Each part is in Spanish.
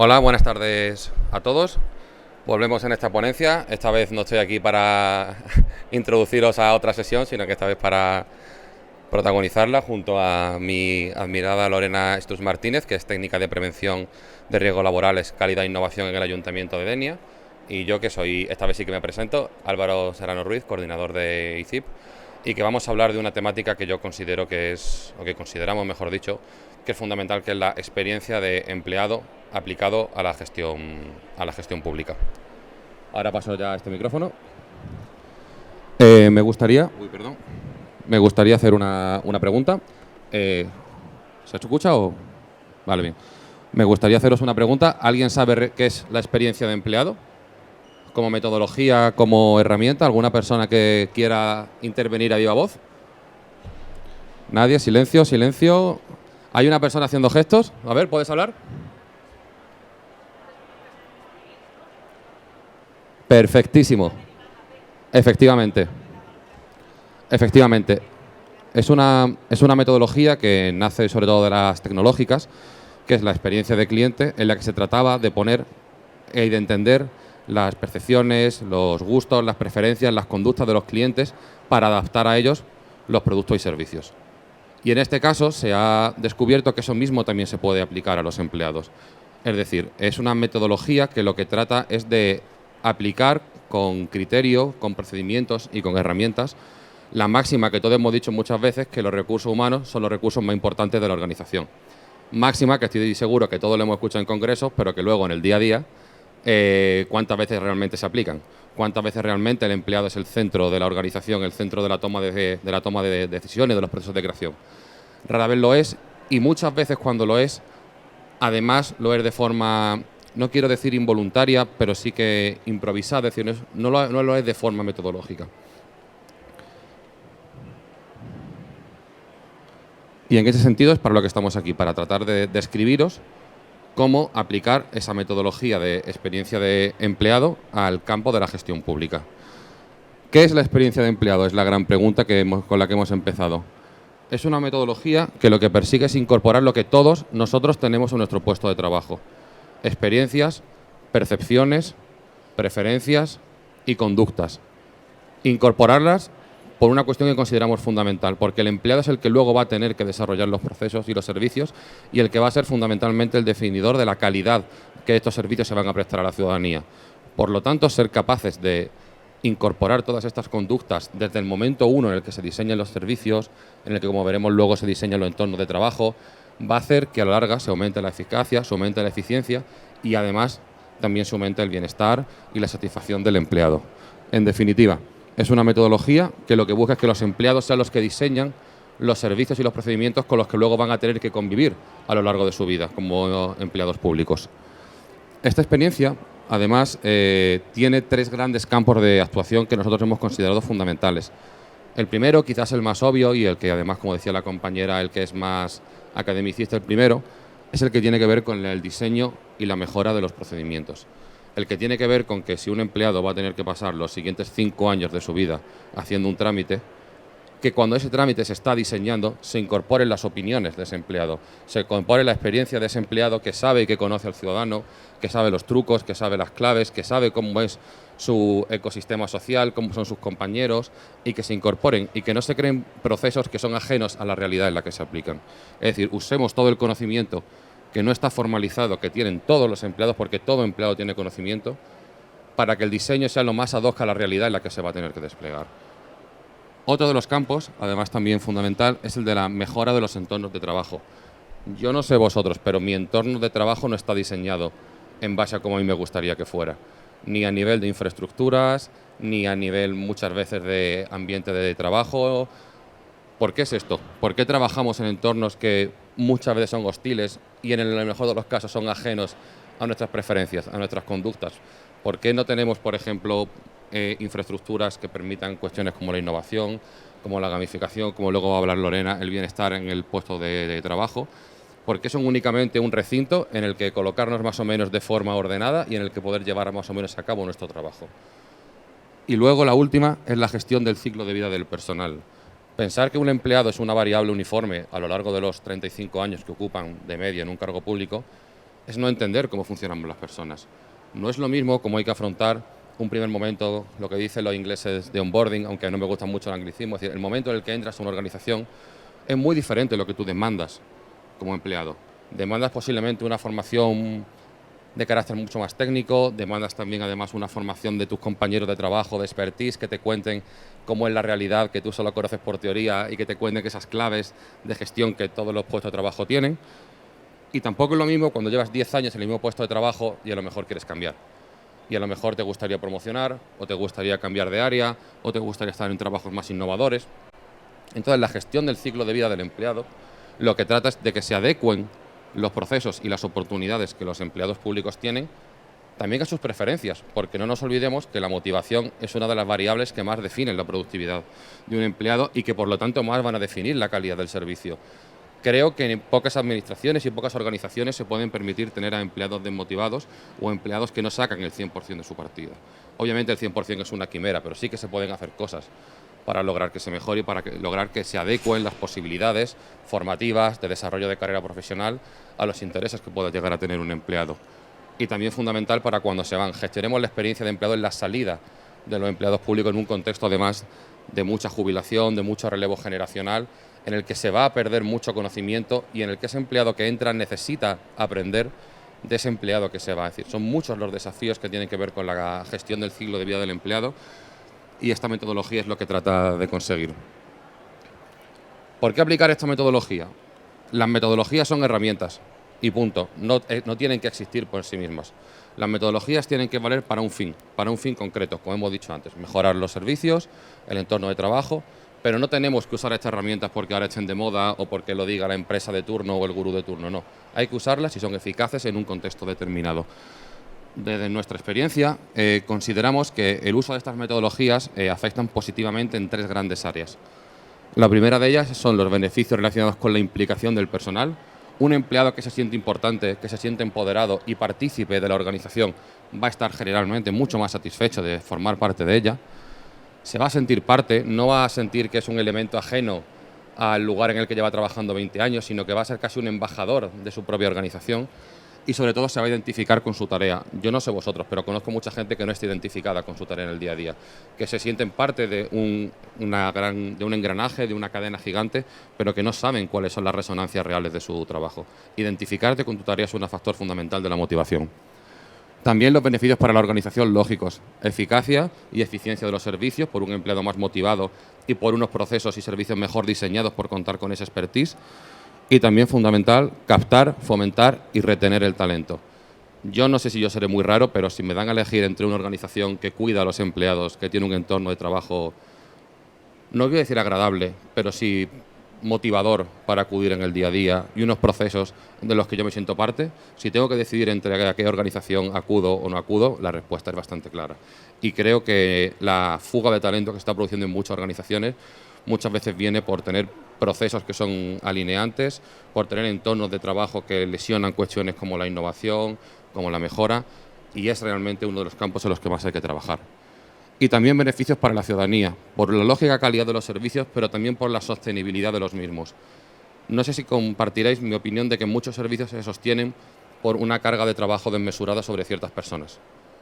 Hola, buenas tardes a todos. Volvemos en esta ponencia. Esta vez no estoy aquí para introduciros a otra sesión, sino que esta vez para protagonizarla junto a mi admirada Lorena Estrus Martínez, que es técnica de prevención de riesgos laborales, calidad e innovación en el Ayuntamiento de Denia. Y yo, que soy, esta vez sí que me presento, Álvaro Serrano Ruiz, coordinador de ICIP, y que vamos a hablar de una temática que yo considero que es, o que consideramos, mejor dicho, que es fundamental, que es la experiencia de empleado aplicado a la gestión pública. Ahora paso ya a este micrófono. Me gustaría hacer una pregunta. ¿Se escucha o...? Vale, bien. Me gustaría haceros una pregunta. ¿Alguien sabe qué es la experiencia de empleado? Como metodología, como herramienta. ¿Alguna persona que quiera intervenir a viva voz? Nadie. Silencio, silencio. ¿Hay una persona haciendo gestos? A ver, ¿puedes hablar? Perfectísimo. Efectivamente. Efectivamente. Es una metodología que nace sobre todo de las tecnológicas, que es la experiencia de cliente, en la que se trataba de poner y de entender las percepciones, los gustos, las preferencias, las conductas de los clientes para adaptar a ellos los productos y servicios. Y en este caso se ha descubierto que eso mismo también se puede aplicar a los empleados. Es decir, es una metodología que lo que trata es de aplicar con criterio, con procedimientos y con herramientas la máxima que todos hemos dicho muchas veces, que los recursos humanos son los recursos más importantes de la organización. Máxima que estoy seguro que todos lo hemos escuchado en congresos, pero que luego en el día a día, ¿cuántas veces realmente se aplican? ¿Cuántas veces realmente el empleado es el centro de la organización, el centro de la toma de decisiones, de los procesos de creación? Rara vez lo es, y muchas veces cuando lo es, además lo es de forma, no quiero decir involuntaria, pero sí que improvisada, es decir, no lo es de forma metodológica. Y en ese sentido es para lo que estamos aquí, para tratar de describiros cómo aplicar esa metodología de experiencia de empleado al campo de la gestión pública. ¿Qué es la experiencia de empleado? Es la gran pregunta con la que hemos empezado. Es una metodología que lo que persigue es incorporar lo que todos nosotros tenemos en nuestro puesto de trabajo. Experiencias, percepciones, preferencias y conductas. Incorporarlas por una cuestión que consideramos fundamental, porque el empleado es el que luego va a tener que desarrollar los procesos y los servicios y el que va a ser fundamentalmente el definidor de la calidad que estos servicios se van a prestar a la ciudadanía. Por lo tanto, ser capaces de incorporar todas estas conductas desde el momento uno en el que se diseñan los servicios, en el que, como veremos luego, se diseñan los entornos de trabajo, va a hacer que a la larga se aumente la eficacia, se aumente la eficiencia y además también se aumente el bienestar y la satisfacción del empleado. En definitiva, es una metodología que lo que busca es que los empleados sean los que diseñan los servicios y los procedimientos con los que luego van a tener que convivir a lo largo de su vida como empleados públicos. Esta experiencia, además, tiene tres grandes campos de actuación que nosotros hemos considerado fundamentales. El primero, quizás el más obvio y el que además, como decía la compañera, el que es más academicista, el primero, es el que tiene que ver con el diseño y la mejora de los procedimientos. El que tiene que ver con que si un empleado va a tener que pasar los siguientes 5 años de su vida haciendo un trámite, que cuando ese trámite se está diseñando se incorporen las opiniones de ese empleado, se incorpore la experiencia de ese empleado que sabe y que conoce al ciudadano, que sabe los trucos, que sabe las claves, que sabe cómo es su ecosistema social, cómo son sus compañeros, y que se incorporen y que no se creen procesos que son ajenos a la realidad en la que se aplican. Es decir, usemos todo el conocimiento que no está formalizado, que tienen todos los empleados, porque todo empleado tiene conocimiento, para que el diseño sea lo más ad hoc a la realidad en la que se va a tener que desplegar. Otro de los campos, además también fundamental, es el de la mejora de los entornos de trabajo. Yo no sé vosotros, pero mi entorno de trabajo no está diseñado en base a cómo a mí me gustaría que fuera. Ni a nivel de infraestructuras, ni a nivel muchas veces de ambiente de trabajo. ¿Por qué es esto? ¿Por qué trabajamos en entornos que muchas veces son hostiles y en el mejor de los casos son ajenos a nuestras preferencias, a nuestras conductas? ¿Por qué no tenemos, por ejemplo, infraestructuras que permitan cuestiones como la innovación, como la gamificación, como luego va a hablar Lorena, el bienestar en el puesto de trabajo? ¿Por qué son únicamente un recinto en el que colocarnos más o menos de forma ordenada y en el que poder llevar más o menos a cabo nuestro trabajo? Y luego la última es la gestión del ciclo de vida del personal. Pensar que un empleado es una variable uniforme a lo largo de los 35 años que ocupan de media en un cargo público es no entender cómo funcionan las personas. No es lo mismo como hay que afrontar un primer momento, lo que dicen los ingleses de onboarding, aunque no me gusta mucho el anglicismo, es decir, el momento en el que entras a una organización es muy diferente de lo que tú demandas como empleado. Demandas posiblemente una formación de carácter mucho más técnico, demandas también además una formación de tus compañeros de trabajo, de expertise, que te cuenten cómo es la realidad, que tú solo conoces por teoría y que te cuenten esas claves de gestión que todos los puestos de trabajo tienen. Y tampoco es lo mismo cuando llevas 10 años en el mismo puesto de trabajo y a lo mejor quieres cambiar. Y a lo mejor te gustaría promocionar, o te gustaría cambiar de área, o te gustaría estar en trabajos más innovadores. Entonces, la gestión del ciclo de vida del empleado lo que trata es de que se adecuen los procesos y las oportunidades que los empleados públicos tienen también a sus preferencias, porque no nos olvidemos que la motivación es una de las variables que más definen la productividad de un empleado y que por lo tanto más van a definir la calidad del servicio. Creo que en pocas administraciones y pocas organizaciones se pueden permitir tener a empleados desmotivados o empleados que no sacan el 100% de su partida. Obviamente el 100% es una quimera, pero sí que se pueden hacer cosas para lograr que se mejore y para lograr que se adecuen las posibilidades formativas de desarrollo de carrera profesional a los intereses que pueda llegar a tener un empleado. Y también fundamental para cuando se van. Gestionemos la experiencia de empleado en la salida de los empleados públicos en un contexto además de mucha jubilación, de mucho relevo generacional, en el que se va a perder mucho conocimiento y en el que ese empleado que entra necesita aprender de ese empleado que se va. Es decir, son muchos los desafíos que tienen que ver con la gestión del ciclo de vida del empleado y esta metodología es lo que trata de conseguir. ¿Por qué aplicar esta metodología? Las metodologías son herramientas y punto, no tienen que existir por sí mismas. Las metodologías tienen que valer para un fin concreto, como hemos dicho antes, mejorar los servicios, el entorno de trabajo, pero no tenemos que usar estas herramientas porque ahora estén de moda o porque lo diga la empresa de turno o el gurú de turno, no. Hay que usarlas si son eficaces en un contexto determinado. Desde nuestra experiencia, consideramos que el uso de estas metodologías afectan positivamente en 3 grandes áreas. La primera de ellas son los beneficios relacionados con la implicación del personal. Un empleado que se siente importante, que se siente empoderado y partícipe de la organización va a estar generalmente mucho más satisfecho de formar parte de ella. Se va a sentir parte, no va a sentir que es un elemento ajeno al lugar en el que lleva trabajando 20 años, sino que va a ser casi un embajador de su propia organización y sobre todo se va a identificar con su tarea. Yo no sé vosotros, pero conozco mucha gente que no está identificada con su tarea en el día a día, que se sienten parte de un engranaje, de una cadena gigante, pero que no saben cuáles son las resonancias reales de su trabajo. Identificarte con tu tarea es un factor fundamental de la motivación. También los beneficios para la organización lógicos, eficacia y eficiencia de los servicios por un empleado más motivado y por unos procesos y servicios mejor diseñados por contar con esa expertise. Y también fundamental, captar, fomentar y retener el talento. Yo no sé si yo seré muy raro, pero si me dan a elegir entre una organización que cuida a los empleados, que tiene un entorno de trabajo, no voy a decir agradable, pero sí motivador para acudir en el día a día y unos procesos de los que yo me siento parte, si tengo que decidir entre a qué organización acudo o no acudo, la respuesta es bastante clara. Y creo que la fuga de talento que se está produciendo en muchas organizaciones muchas veces viene por tener procesos que son alineantes, por tener entornos de trabajo que lesionan cuestiones como la innovación, como la mejora, y es realmente uno de los campos en los que más hay que trabajar. Y también beneficios para la ciudadanía, por la lógica calidad de los servicios, pero también por la sostenibilidad de los mismos. No sé si compartiréis mi opinión de que muchos servicios se sostienen por una carga de trabajo desmesurada sobre ciertas personas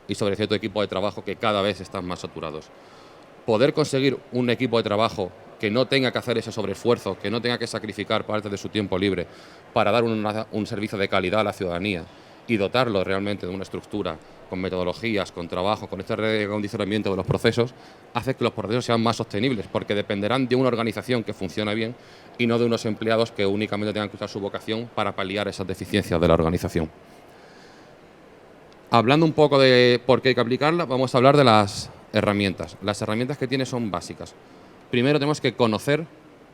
y sobre cierto equipo de trabajo que cada vez están más saturados. Poder conseguir un equipo de trabajo que no tenga que hacer ese sobreesfuerzo, que no tenga que sacrificar parte de su tiempo libre para dar un servicio de calidad a la ciudadanía y dotarlo realmente de una estructura con metodologías, con trabajo, con este recondicionamiento de los procesos, hace que los procesos sean más sostenibles, porque dependerán de una organización que funcione bien y no de unos empleados que únicamente tengan que usar su vocación para paliar esas deficiencias de la organización. Hablando un poco de por qué hay que aplicarla, vamos a hablar de las herramientas. Las herramientas que tiene son básicas. Primero tenemos que conocer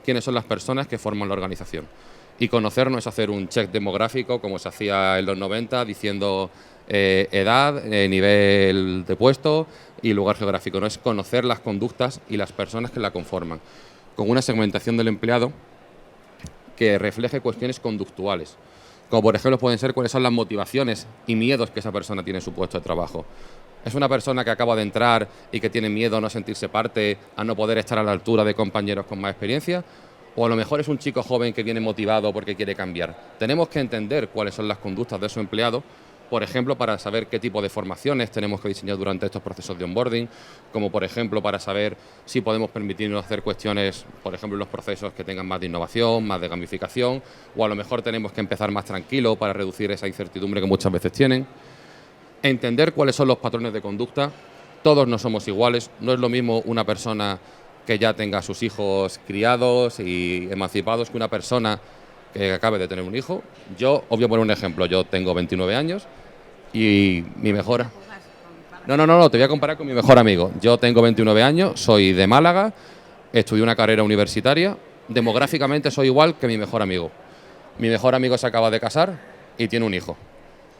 quiénes son las personas que forman la organización. Y conocer no es hacer un check demográfico como se hacía en los 90 diciendo edad, nivel de puesto y lugar geográfico. No es conocer las conductas y las personas que la conforman, con una segmentación del empleado que refleje cuestiones conductuales, como por ejemplo pueden ser cuáles son las motivaciones y miedos que esa persona tiene en su puesto de trabajo. ¿Es una persona que acaba de entrar y que tiene miedo a no sentirse parte, a no poder estar a la altura de compañeros con más experiencia? O a lo mejor es un chico joven que viene motivado porque quiere cambiar. Tenemos que entender cuáles son las conductas de su empleado, por ejemplo, para saber qué tipo de formaciones tenemos que diseñar durante estos procesos de onboarding, como por ejemplo para saber si podemos permitirnos hacer cuestiones, por ejemplo, en los procesos que tengan más de innovación, más de gamificación, o a lo mejor tenemos que empezar más tranquilo para reducir esa incertidumbre que muchas veces tienen. Entender cuáles son los patrones de conducta. Todos no somos iguales, no es lo mismo una persona que ya tenga a sus hijos criados y emancipados que una persona que acabe de tener un hijo. Yo, os voy a poner un ejemplo, yo tengo 29 años y mi mejor... No, te voy a comparar con mi mejor amigo. Yo tengo 29 años, soy de Málaga, estudié una carrera universitaria, demográficamente soy igual que mi mejor amigo. Mi mejor amigo se acaba de casar y tiene un hijo.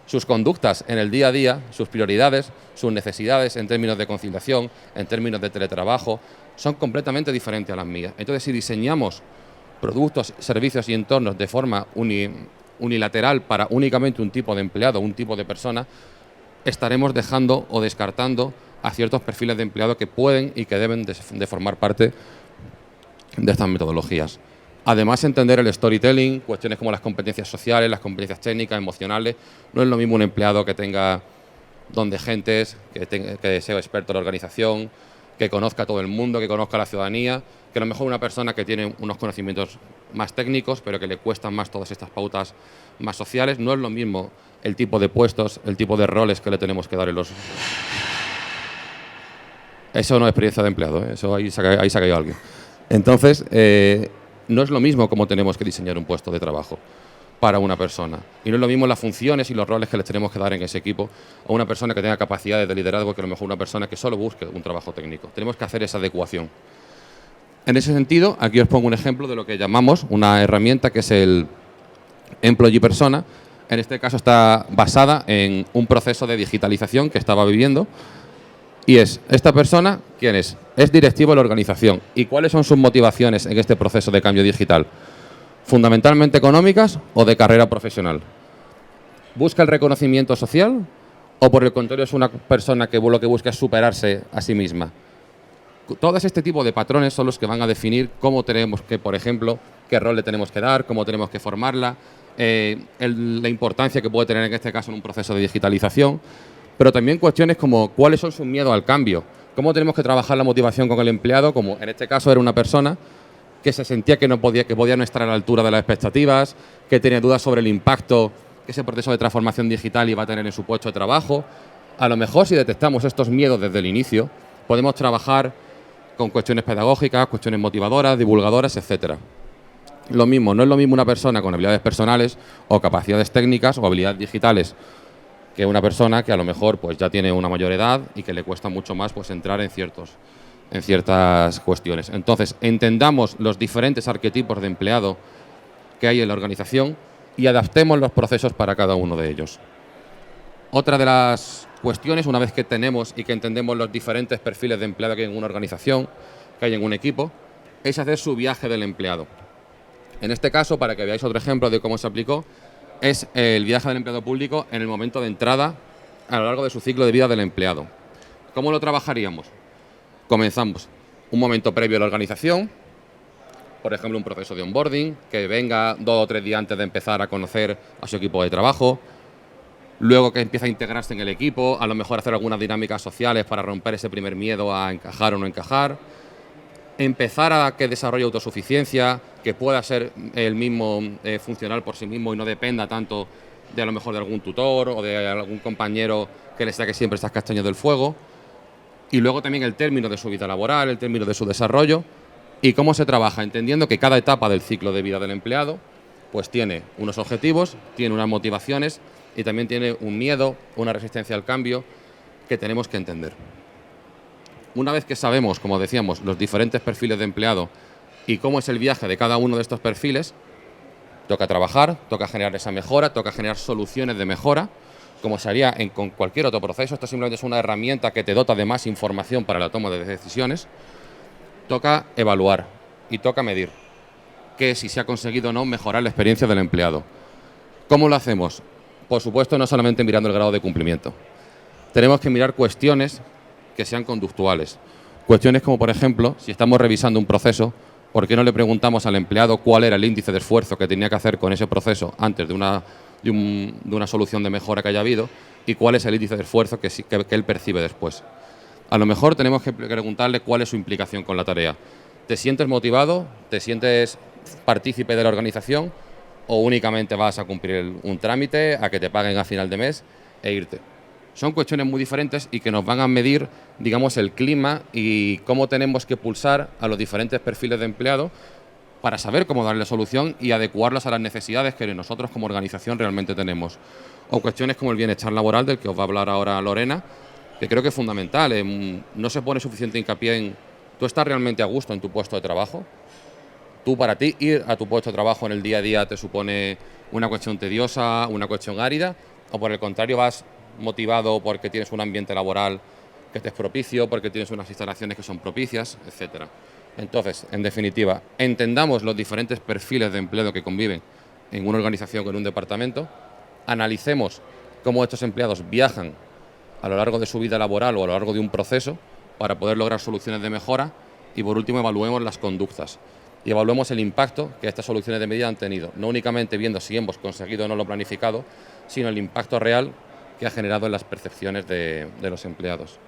Sus conductas en el día a día, sus prioridades, sus necesidades en términos de conciliación, en términos de teletrabajo, son completamente diferentes a las mías. Entonces, si diseñamos productos, servicios y entornos de forma unilateral para únicamente un tipo de empleado, un tipo de persona, estaremos dejando o descartando a ciertos perfiles de empleado que pueden y que deben de formar parte de estas metodologías. Además, entender el storytelling, cuestiones como las competencias sociales, las competencias técnicas, emocionales. No es lo mismo un empleado que tenga don de gentes, que sea experto en la organización, que conozca a todo el mundo, que conozca a la ciudadanía, que a lo mejor una persona que tiene unos conocimientos más técnicos, pero que le cuestan más todas estas pautas más sociales. No es lo mismo el tipo de puestos, el tipo de roles que le tenemos que dar en los... Eso no es experiencia de empleado, ¿eh? Eso ahí se ha caído alguien. Entonces, no es lo mismo cómo tenemos que diseñar un puesto de trabajo para una persona. Y no es lo mismo las funciones y los roles que les tenemos que dar en ese equipo a una persona que tenga capacidades de liderazgo que a lo mejor una persona que solo busque un trabajo técnico. Tenemos que hacer esa adecuación. En ese sentido, aquí os pongo un ejemplo de lo que llamamos una herramienta que es el Employee Persona. En este caso está basada en un proceso de digitalización que estaba viviendo. Y es, esta persona, ¿quién es? Es directivo de la organización. ¿Y cuáles son sus motivaciones en este proceso de cambio digital? ¿Fundamentalmente económicas o de carrera profesional? ¿Busca el reconocimiento social o por el contrario es una persona que lo que busca es superarse a sí misma? Todos este tipo de patrones son los que van a definir cómo tenemos que, por ejemplo, qué rol le tenemos que dar, cómo tenemos que formarla, la importancia que puede tener en este caso en un proceso de digitalización, pero también cuestiones como cuáles son sus miedos al cambio, cómo tenemos que trabajar la motivación con el empleado, como en este caso era una persona que se sentía que podía no estar a la altura de las expectativas, que tenía dudas sobre el impacto que ese proceso de transformación digital iba a tener en su puesto de trabajo. A lo mejor si detectamos estos miedos desde el inicio, podemos trabajar con cuestiones pedagógicas, cuestiones motivadoras, divulgadoras, etcétera. Lo mismo, no es lo mismo una persona con habilidades personales o capacidades técnicas o habilidades digitales que una persona que a lo mejor pues ya tiene una mayor edad y que le cuesta mucho más pues entrar en ciertas cuestiones. Entonces, entendamos los diferentes arquetipos de empleado que hay en la organización y adaptemos los procesos para cada uno de ellos. Otra de las cuestiones, una vez que tenemos y que entendemos los diferentes perfiles de empleado que hay en una organización, que hay en un equipo, es hacer su viaje del empleado. En este caso, para que veáis otro ejemplo de cómo se aplicó, es el viaje del empleado público en el momento de entrada a lo largo de su ciclo de vida del empleado. ¿Cómo lo trabajaríamos? Comenzamos un momento previo a la organización, por ejemplo, un proceso de onboarding, que venga 2 o 3 días antes de empezar a conocer a su equipo de trabajo, luego que empieza a integrarse en el equipo, a lo mejor hacer algunas dinámicas sociales para romper ese primer miedo a encajar o no encajar, empezar a que desarrolle autosuficiencia, que pueda ser el mismo funcional por sí mismo y no dependa tanto de a lo mejor de algún tutor o de algún compañero que le saque siempre estas castañas del fuego. Y luego también el término de su vida laboral, el término de su desarrollo y cómo se trabaja, entendiendo que cada etapa del ciclo de vida del empleado pues tiene unos objetivos, tiene unas motivaciones y también tiene un miedo, una resistencia al cambio que tenemos que entender. Una vez que sabemos, como decíamos, los diferentes perfiles de empleado y cómo es el viaje de cada uno de estos perfiles, toca trabajar, toca generar esa mejora, toca generar soluciones de mejora, como se haría con cualquier otro proceso. Esto simplemente es una herramienta que te dota de más información para la toma de decisiones. Toca evaluar y toca medir que si se ha conseguido o no mejorar la experiencia del empleado. ¿Cómo lo hacemos? Por supuesto, no solamente mirando el grado de cumplimiento. Tenemos que mirar cuestiones que sean conductuales. Cuestiones como, por ejemplo, si estamos revisando un proceso, ¿Por qué no le preguntamos al empleado cuál era el índice de esfuerzo que tenía que hacer con ese proceso antes de una solución de mejora que haya habido y cuál es el índice de esfuerzo que él percibe después? A lo mejor tenemos que preguntarle cuál es su implicación con la tarea. ¿Te sientes motivado? ¿Te sientes partícipe de la organización? ¿O únicamente vas a cumplir un trámite, a que te paguen a final de mes e irte? Son cuestiones muy diferentes y que nos van a medir, digamos, el clima y cómo tenemos que pulsar a los diferentes perfiles de empleado para saber cómo darle solución y adecuarlas a las necesidades que nosotros como organización realmente tenemos. O cuestiones como el bienestar laboral, del que os va a hablar ahora Lorena, que creo que es fundamental. No se pone suficiente hincapié en ¿tú estás realmente a gusto en tu puesto de trabajo? ¿Tú, para ti, ir a tu puesto de trabajo en el día a día te supone una cuestión tediosa, una cuestión árida? ¿O por el contrario vas motivado porque tienes un ambiente laboral que te es propicio, porque tienes unas instalaciones que son propicias, etcétera? Entonces, en definitiva, entendamos los diferentes perfiles de empleo que conviven en una organización o en un departamento, analicemos cómo estos empleados viajan a lo largo de su vida laboral o a lo largo de un proceso para poder lograr soluciones de mejora y, por último, evaluemos las conductas y evaluemos el impacto que estas soluciones de medida han tenido, no únicamente viendo si hemos conseguido o no lo planificado, sino el impacto real que ha generado en las percepciones de los empleados.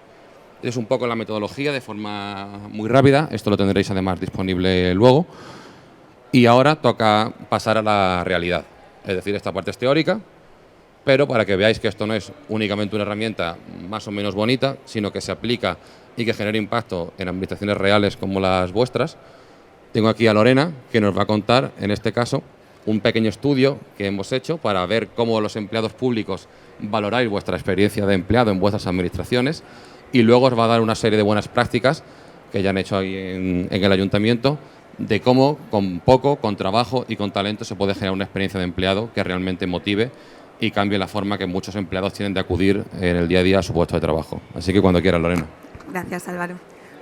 Es un poco la metodología de forma muy rápida, esto lo tendréis además disponible luego, y ahora toca pasar a la realidad, es decir, esta parte es teórica, pero para que veáis que esto no es únicamente una herramienta más o menos bonita, sino que se aplica y que genera impacto en administraciones reales como las vuestras. Tengo aquí a Lorena, que nos va a contar, en este caso, un pequeño estudio que hemos hecho para ver cómo los empleados públicos valoráis vuestra experiencia de empleado en vuestras administraciones, y luego os va a dar una serie de buenas prácticas que ya han hecho ahí en el ayuntamiento, de cómo con poco, con trabajo y con talento se puede generar una experiencia de empleado que realmente motive y cambie la forma que muchos empleados tienen de acudir en el día a día a su puesto de trabajo. Así que cuando quieras, Lorena. Gracias, Álvaro.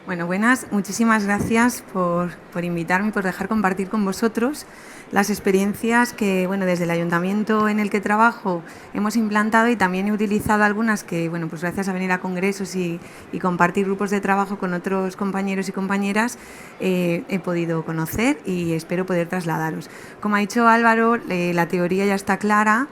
Bueno, buenas. Muchísimas gracias por invitarme y por dejar compartir con vosotros las experiencias que, bueno, desde el ayuntamiento en el que trabajo hemos implantado, y también he utilizado algunas que, bueno, pues gracias a venir a congresos y compartir grupos de trabajo con otros compañeros y compañeras, he podido conocer y espero poder trasladaros. Como ha dicho Álvaro, la teoría ya está clara,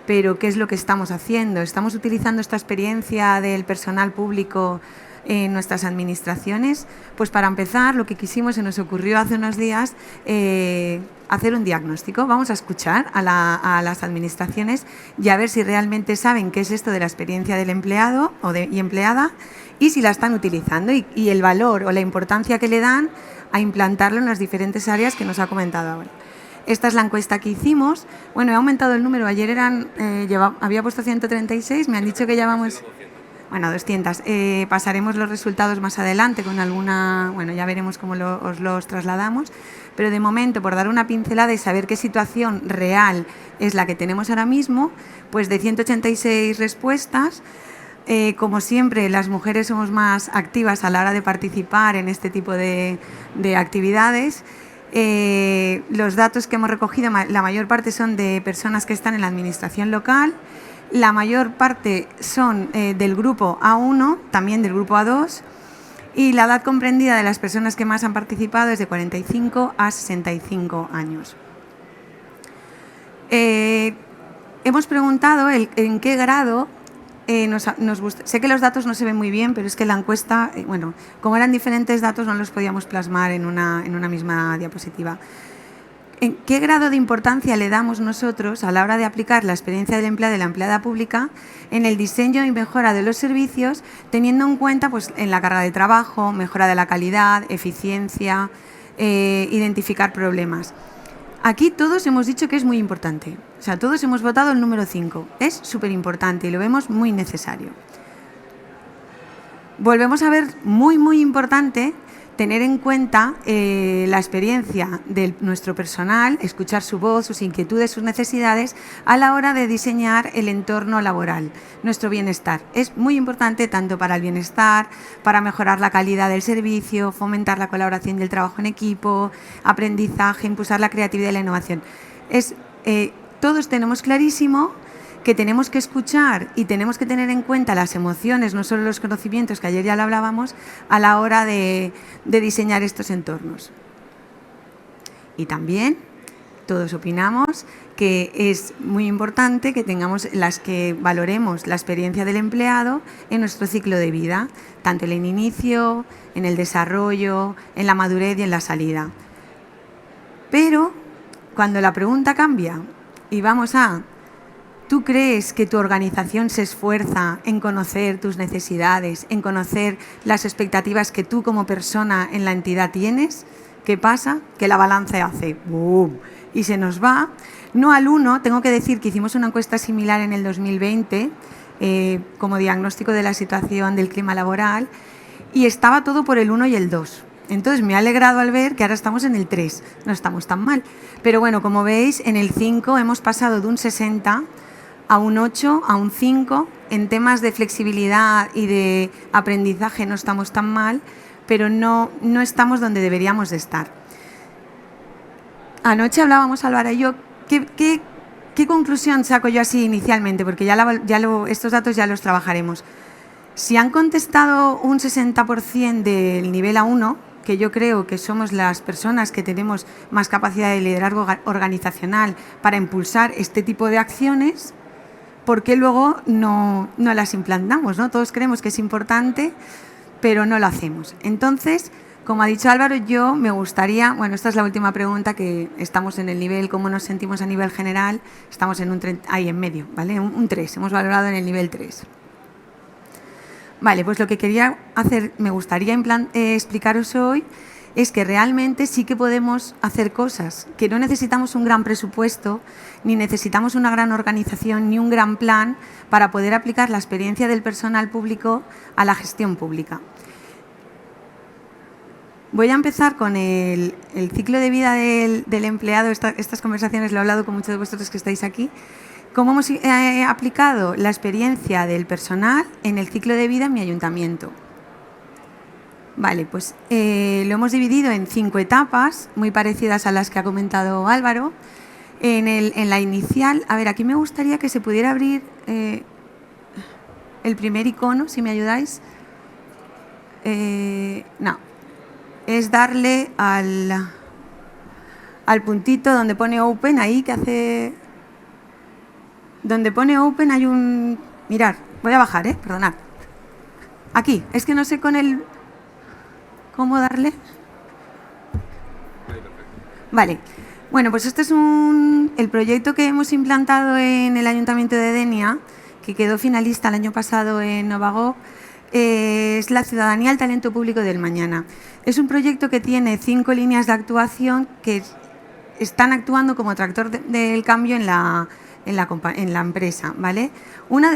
pero ¿qué es lo que estamos haciendo? Estamos utilizando esta experiencia del personal público en nuestras administraciones. Pues para empezar, lo que quisimos, se nos ocurrió hace unos días, hacer un diagnóstico. Vamos a escuchar a las administraciones y a ver si realmente saben qué es esto de la experiencia del empleado y empleada, y si la están utilizando y el valor o la importancia que le dan a implantarlo en las diferentes áreas que nos ha comentado ahora. Esta es la encuesta que hicimos. Bueno, he aumentado el número. Ayer había puesto 136, me han dicho que ya vamos... Bueno, 200. Pasaremos los resultados más adelante con alguna... Bueno, ya veremos cómo os los trasladamos. Pero de momento, por dar una pincelada y saber qué situación real es la que tenemos ahora mismo, pues de 186 respuestas, como siempre, las mujeres somos más activas a la hora de participar en este tipo de actividades. Los datos que hemos recogido, la mayor parte son de personas que están en la administración local. La mayor parte son del grupo A1, también del grupo A2, y la edad comprendida de las personas que más han participado es de 45 a 65 años. Hemos preguntado en qué grado nos gusta. Sé que los datos no se ven muy bien, pero es que la encuesta, bueno, como eran diferentes datos no los podíamos plasmar en una misma diapositiva. ¿En qué grado de importancia le damos nosotros a la hora de aplicar la experiencia del empleado y la empleada pública en el diseño y mejora de los servicios, teniendo en cuenta, pues, en la carga de trabajo, mejora de la calidad, eficiencia, identificar problemas? Aquí todos hemos dicho que es muy importante. O sea, todos hemos votado el número 5. Es súper importante y lo vemos muy necesario. Volvemos a ver muy, muy importante tener en cuenta la experiencia de nuestro personal, escuchar su voz, sus inquietudes, sus necesidades a la hora de diseñar el entorno laboral, nuestro bienestar. Es muy importante tanto para el bienestar, para mejorar la calidad del servicio, fomentar la colaboración y el trabajo en equipo, aprendizaje, impulsar la creatividad y la innovación. Todos tenemos clarísimo que tenemos que escuchar y tenemos que tener en cuenta las emociones, no solo los conocimientos, que ayer ya lo hablábamos, a la hora de diseñar estos entornos. Y también todos opinamos que es muy importante que valoremos la experiencia del empleado en nuestro ciclo de vida, tanto en el inicio, en el desarrollo, en la madurez y en la salida. Pero cuando la pregunta cambia y vamos a ¿tú crees que tu organización se esfuerza en conocer tus necesidades, en conocer las expectativas que tú como persona en la entidad tienes? ¿Qué pasa? Que la balanza hace ¡boom! Y se nos va. No al 1, tengo que decir que hicimos una encuesta similar en el 2020 como diagnóstico de la situación del clima laboral y estaba todo por el 1 y el 2. Entonces me ha alegrado al ver que ahora estamos en el 3, no estamos tan mal. Pero bueno, como veis, en el 5 hemos pasado de un 60 a un 8, a un 5. En temas de flexibilidad y de aprendizaje no estamos tan mal, pero no estamos donde deberíamos de estar. Anoche hablábamos, Álvaro y yo, ¿qué conclusión saco yo así inicialmente? Porque estos datos ya los trabajaremos. Si han contestado un 60% del nivel A1, que yo creo que somos las personas que tenemos más capacidad de liderazgo organizacional para impulsar este tipo de acciones, ¿por qué luego no las implantamos, ¿no? Todos creemos que es importante, pero no lo hacemos. Entonces, como ha dicho Álvaro, yo me gustaría, bueno, esta es la última pregunta, que estamos en el nivel, ¿cómo nos sentimos a nivel general? Estamos en ahí en medio, ¿vale? Un 3, hemos valorado en el nivel 3. Vale, pues lo que quería hacer, me gustaría explicaros hoy, es que realmente sí que podemos hacer cosas, que no necesitamos un gran presupuesto, ni necesitamos una gran organización, ni un gran plan para poder aplicar la experiencia del personal público a la gestión pública. Voy a empezar con el ciclo de vida del empleado. Estas conversaciones lo he hablado con muchos de vosotros que estáis aquí. ¿Cómo hemos aplicado la experiencia del personal en el ciclo de vida en mi ayuntamiento? Vale, pues lo hemos dividido en 5 etapas, muy parecidas a las que ha comentado Álvaro. En la inicial, a ver, aquí me gustaría que se pudiera abrir el primer icono, si me ayudáis. No. Es darle al puntito donde pone Open, ahí que hace... Donde pone Open hay un... Mirad, voy a bajar, perdonad. Aquí, es que no sé con el... ¿Cómo darle? Vale. Bueno, pues este es el proyecto que hemos implantado en el Ayuntamiento de Denia, que quedó finalista el año pasado en Novagov. Es la ciudadanía al talento público del mañana. Es un proyecto que tiene 5 líneas de actuación que están actuando como tractor del cambio en la empresa, ¿vale?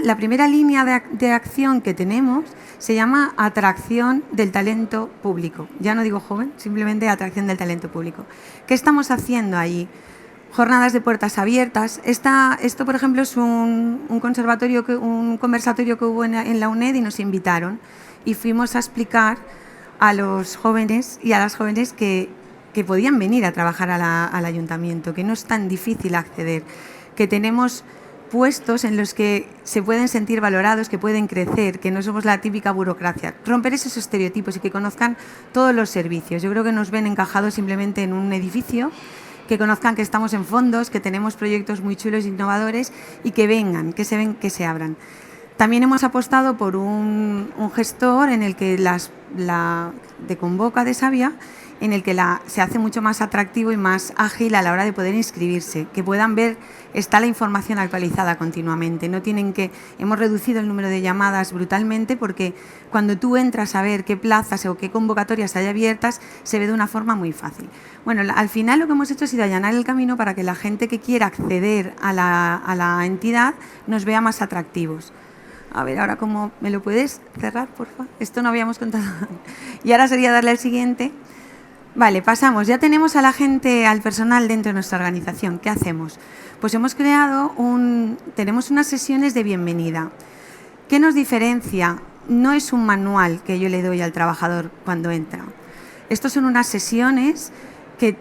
La primera línea de acción que tenemos se llama atracción del talento público. Ya no digo joven, simplemente atracción del talento público. ¿Qué estamos haciendo allí? Jornadas de puertas abiertas. Esto, por ejemplo, es un conversatorio que hubo en la UNED y nos invitaron. Y fuimos a explicar a los jóvenes y a las jóvenes que podían venir a trabajar al ayuntamiento, que no es tan difícil acceder, que tenemos puestos en los que se pueden sentir valorados, que pueden crecer, que no somos la típica burocracia. Romper esos estereotipos y que conozcan todos los servicios. Yo creo que nos ven encajados simplemente en un edificio, que conozcan que estamos en fondos, que tenemos proyectos muy chulos e innovadores y que vengan, que se abran. También hemos apostado por un gestor en el que de Convoca de Savia, en el que se hace mucho más atractivo y más ágil a la hora de poder inscribirse, que puedan ver, está la información actualizada continuamente. Hemos reducido el número de llamadas brutalmente porque cuando tú entras a ver qué plazas o qué convocatorias hay abiertas, se ve de una forma muy fácil. Bueno, al final lo que hemos hecho ha sido allanar el camino para que la gente que quiera acceder a la entidad nos vea más atractivos. A ver, ahora cómo me lo puedes cerrar, por favor. Esto no habíamos contado. Y ahora sería darle al siguiente. Vale, pasamos. Ya tenemos a la gente, al personal dentro de nuestra organización. ¿Qué hacemos? Pues hemos creado tenemos unas sesiones de bienvenida. ¿Qué nos diferencia? No es un manual que yo le doy al trabajador cuando entra. Estos son unas sesiones que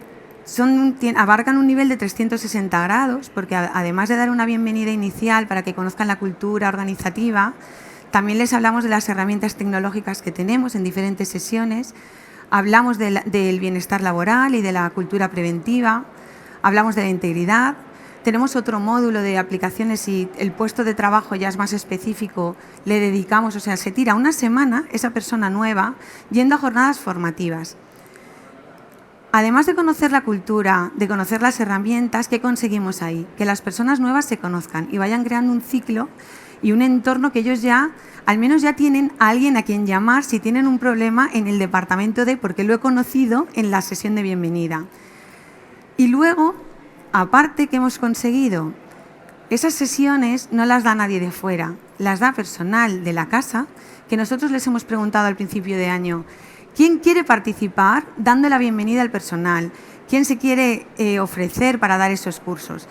abarcan un nivel de 360 grados, porque además de dar una bienvenida inicial para que conozcan la cultura organizativa, también les hablamos de las herramientas tecnológicas que tenemos en diferentes sesiones. Hablamos del bienestar laboral y de la cultura preventiva, hablamos de la integridad. Tenemos otro módulo de aplicaciones y el puesto de trabajo ya es más específico, le dedicamos, o sea, se tira una semana esa persona nueva yendo a jornadas formativas. Además de conocer la cultura, de conocer las herramientas, ¿qué conseguimos ahí? Que las personas nuevas se conozcan y vayan creando un ciclo y un entorno que ellos ya, al menos ya tienen a alguien a quien llamar si tienen un problema en el departamento porque lo he conocido en la sesión de bienvenida. Y luego, aparte, ¿qué hemos conseguido? Esas sesiones no las da nadie de fuera, las da personal de la casa, que nosotros les hemos preguntado al principio de año, ¿quién quiere participar dando la bienvenida al personal? ¿Quién se quiere ofrecer para dar esos cursos?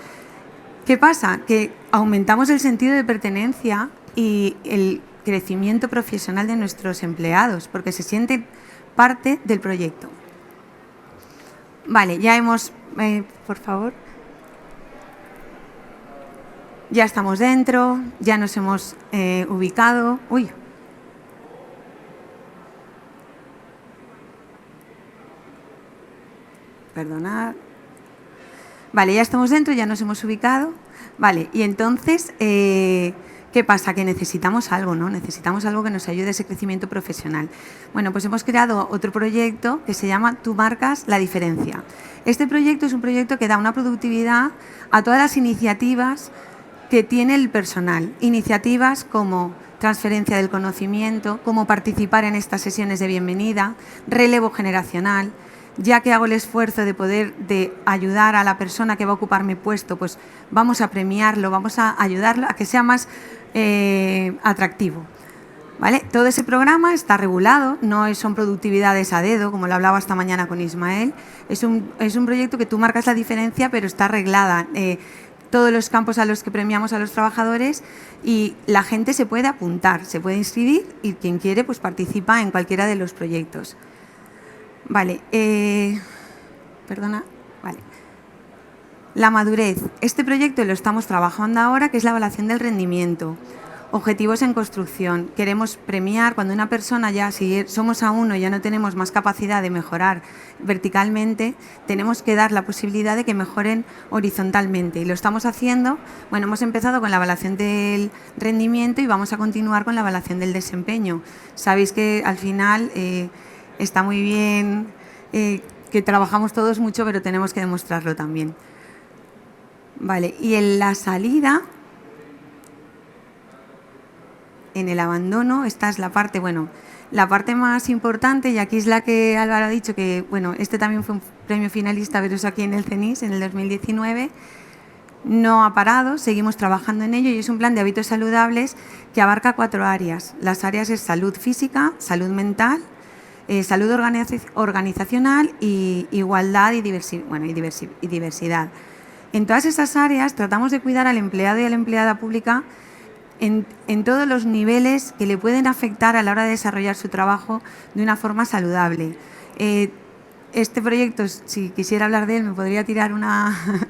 ¿Qué pasa? Que aumentamos el sentido de pertenencia y el crecimiento profesional de nuestros empleados, porque se sienten parte del proyecto. Vale, ya hemos... por favor. Ya estamos dentro, ya nos hemos ubicado. Uy. Perdonad. Vale, ya estamos dentro, ya nos hemos ubicado. Vale, y entonces, ¿qué pasa? Que necesitamos algo, ¿no? Necesitamos algo que nos ayude a ese crecimiento profesional. Bueno, pues hemos creado otro proyecto que se llama Tú marcas la diferencia. Este proyecto es un proyecto que da una productividad a todas las iniciativas que tiene el personal. Iniciativas como transferencia del conocimiento, como participar en estas sesiones de bienvenida, relevo generacional. Ya que hago el esfuerzo de ayudar a la persona que va a ocupar mi puesto, pues vamos a premiarlo, vamos a ayudarlo a que sea más atractivo. ¿Vale? Todo ese programa está regulado, no son productividades a dedo, como lo hablaba esta mañana con Ismael. Es un proyecto que tú marcas la diferencia, pero está arreglada. Todos los campos a los que premiamos a los trabajadores y la gente se puede apuntar, se puede inscribir y quien quiere pues participa en cualquiera de los proyectos. Vale, perdona, vale. La madurez. Este proyecto lo estamos trabajando ahora, que es la evaluación del rendimiento. Objetivos en construcción. Queremos premiar cuando una persona ya, si somos a uno y ya no tenemos más capacidad de mejorar verticalmente, tenemos que dar la posibilidad de que mejoren horizontalmente. Y lo estamos haciendo, bueno, hemos empezado con la evaluación del rendimiento y vamos a continuar con la evaluación del desempeño. Sabéis que al final... está muy bien que trabajamos todos mucho, pero tenemos que demostrarlo también. Vale, y en la salida, en el abandono, esta es la parte, bueno, la parte más importante, y aquí es la que Álvaro ha dicho, que bueno, este también fue un premio finalista, pero eso aquí en el CENIS, en el 2019, no ha parado, seguimos trabajando en ello y es un plan de hábitos saludables que abarca 4 áreas. Las áreas es salud física, salud mental, salud organizacional y igualdad y diversidad. En todas esas áreas tratamos de cuidar al empleado y a la empleada pública en todos los niveles que le pueden afectar a la hora de desarrollar su trabajo de una forma saludable. Este proyecto, si quisiera hablar de él, me podría tirar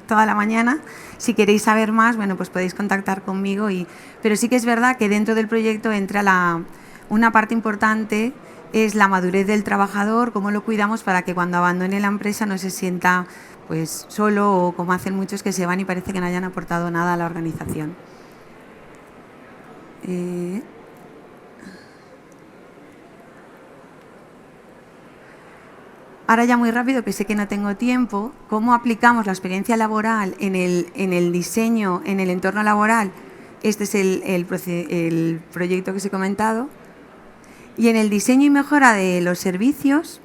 toda la mañana. Si queréis saber más, bueno, pues podéis contactar conmigo. Pero sí que es verdad que dentro del proyecto entra una parte importante, es la madurez del trabajador, cómo lo cuidamos para que cuando abandone la empresa no se sienta pues solo o como hacen muchos que se van y parece que no hayan aportado nada a la organización. Ahora ya muy rápido, que sé que no tengo tiempo, ¿cómo aplicamos la experiencia laboral en el diseño, en el entorno laboral? Este es el proyecto que os he comentado. Y en el diseño y mejora de los servicios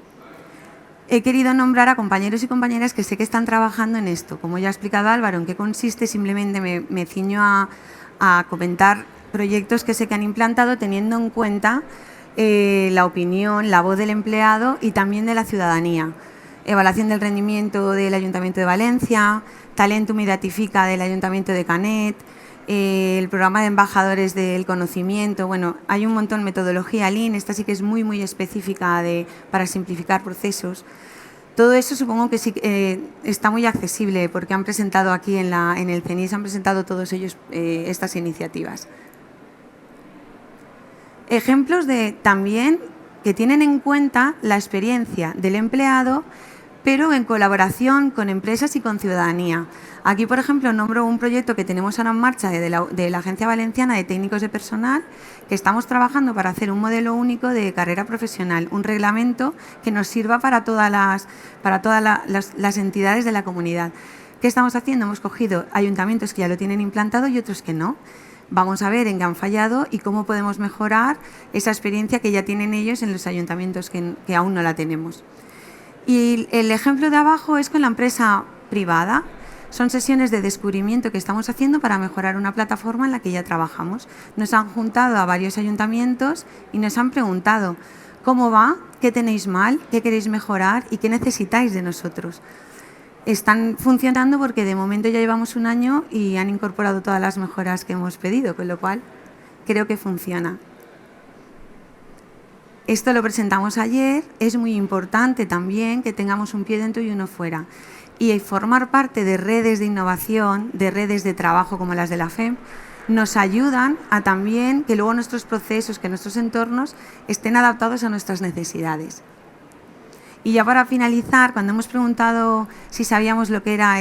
he querido nombrar a compañeros y compañeras que sé que están trabajando en esto. Como ya ha explicado Álvaro, en qué consiste, simplemente me ciño a comentar proyectos que sé que han implantado teniendo en cuenta la opinión, la voz del empleado y también de la ciudadanía. Evaluación del rendimiento del Ayuntamiento de Valencia, Talentum Identifica del Ayuntamiento de Canet, el programa de embajadores del conocimiento. Bueno, hay un montón de metodología Lean, esta sí que es muy específica para simplificar procesos. Todo eso supongo que sí está muy accesible porque han presentado aquí en el CENIS, han presentado todos ellos estas iniciativas. Ejemplos de también que tienen en cuenta la experiencia del empleado, pero en colaboración con empresas y con ciudadanía. Aquí, por ejemplo, nombro un proyecto que tenemos ahora en marcha de la Agencia Valenciana de Técnicos de Personal, que estamos trabajando para hacer un modelo único de carrera profesional, un reglamento que nos sirva para todas las entidades de la comunidad. ¿Qué estamos haciendo? Hemos cogido ayuntamientos que ya lo tienen implantado y otros que no. Vamos a ver en qué han fallado y cómo podemos mejorar esa experiencia que ya tienen ellos en los ayuntamientos que aún no la tenemos. Y el ejemplo de abajo es con la empresa privada. Son sesiones de descubrimiento que estamos haciendo para mejorar una plataforma en la que ya trabajamos. Nos han juntado a varios ayuntamientos y nos han preguntado cómo va, qué tenéis mal, qué queréis mejorar y qué necesitáis de nosotros. Están funcionando porque de momento ya llevamos un año y han incorporado todas las mejoras que hemos pedido, con lo cual creo que funciona. Esto lo presentamos ayer. Es muy importante también que tengamos un pie dentro y uno fuera. Y formar parte de redes de innovación, de redes de trabajo como las de la FEM, nos ayudan a también que luego nuestros procesos, que nuestros entornos estén adaptados a nuestras necesidades. Y ya para finalizar, cuando hemos preguntado si sabíamos lo que era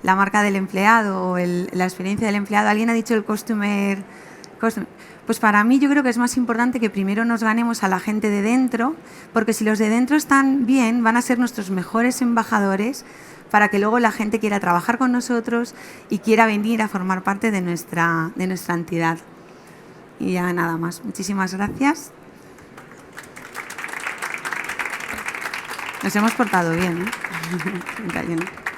la marca del empleado o la experiencia del empleado, alguien ha dicho el customer. Pues para mí yo creo que es más importante que primero nos ganemos a la gente de dentro, porque si los de dentro están bien, van a ser nuestros mejores embajadores para que luego la gente quiera trabajar con nosotros y quiera venir a formar parte de nuestra entidad. Y ya nada más. Muchísimas gracias. Nos hemos portado bien, ¿eh?